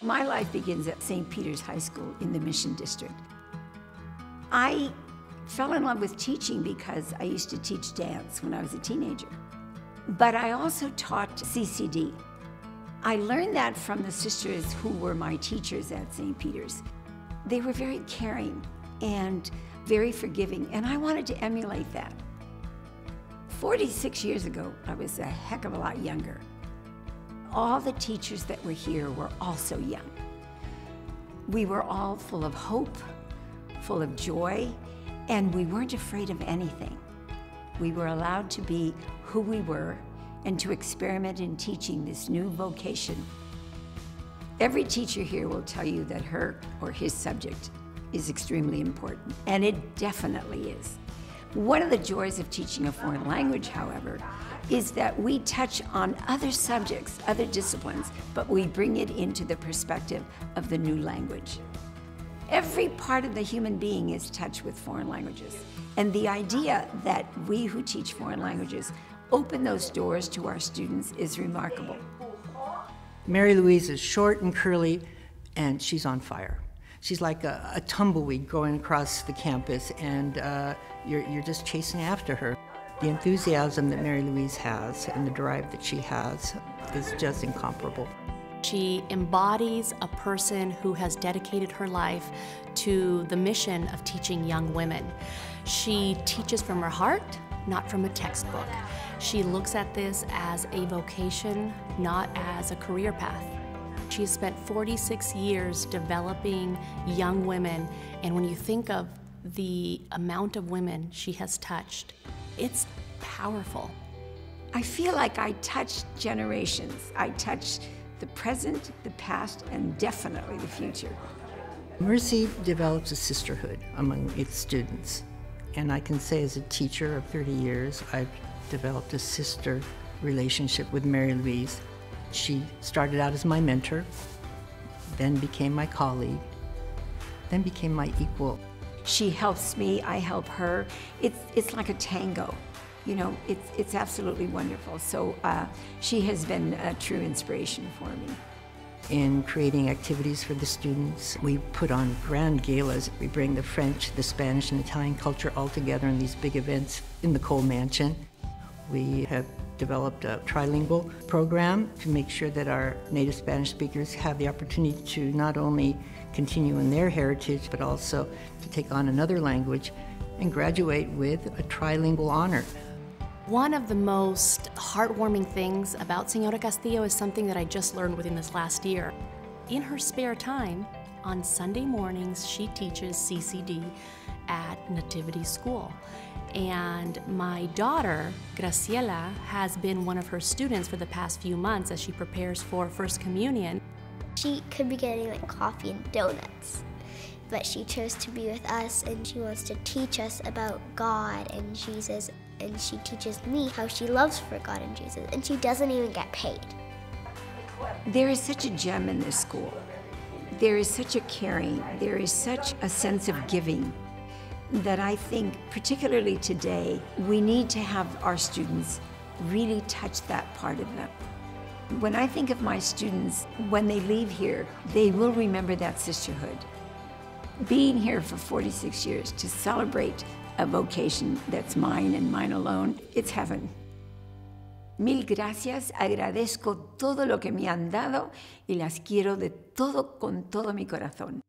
My life begins at St. Peter's High School in the Mission District. I fell in love with teaching because I used to teach dance when I was a teenager. But I also taught CCD. I learned that from the sisters who were my teachers at St. Peter's. They were very caring and very forgiving, and I wanted to emulate that. 46 years ago, I was a heck of a lot younger. All the teachers that were here were also young. We were all full of hope, full of joy, and we weren't afraid of anything. We were allowed to be who we were and to experiment in teaching this new vocation. Every teacher here will tell you that her or his subject is extremely important, and it definitely is. One of the joys of teaching a foreign language, however, is that we touch on other subjects, other disciplines, but we bring it into the perspective of the new language. Every part of the human being is touched with foreign languages, and the idea that we who teach foreign languages open those doors to our students is remarkable. Mary Louise is short and curly, and she's on fire. She's like a tumbleweed going across the campus, and you're just chasing after her. The enthusiasm that Mary Louise has and the drive that she has is just incomparable. She embodies a person who has dedicated her life to the mission of teaching young women. She teaches from her heart, not from a textbook. She looks at this as a vocation, not as a career path. She has spent 46 years developing young women, and when you think of the amount of women she has touched, it's powerful. I feel like I touch generations. I touch the present, the past, and definitely the future. Mercy develops a sisterhood among its students. And I can say as a teacher of 30 years, I've developed a sister relationship with Mary Louise. She started out as my mentor, then became my colleague, then became my equal. She helps me, I help her. It's like a tango. You know, it's absolutely wonderful. So she has been a true inspiration for me. In creating activities for the students, we put on grand galas. We bring the French, the Spanish, and Italian culture all together in these big events in the Cole Mansion. We have developed a trilingual program to make sure that our native Spanish speakers have the opportunity to not only continue in their heritage, but also to take on another language and graduate with a trilingual honor. One of the most heartwarming things about Señora Castillo is something that I just learned within this last year. In her spare time, on Sunday mornings, she teaches CCD at Nativity School. And my daughter, Graciela, has been one of her students for the past few months as she prepares for First Communion. She could be getting like coffee and donuts, but she chose to be with us, and she wants to teach us about God and Jesus. And she teaches me how she loves for God and Jesus, and she doesn't even get paid. There is such a gem in this school. There is such a caring, there is such a sense of giving that I think, particularly today, we need to have our students really touch that part of them. When I think of my students, when they leave here, they will remember that sisterhood. Being here for 46 years to celebrate a vocation that's mine and mine alone, it's heaven. Mil gracias, agradezco todo lo que me han dado y las quiero de todo con todo mi corazón.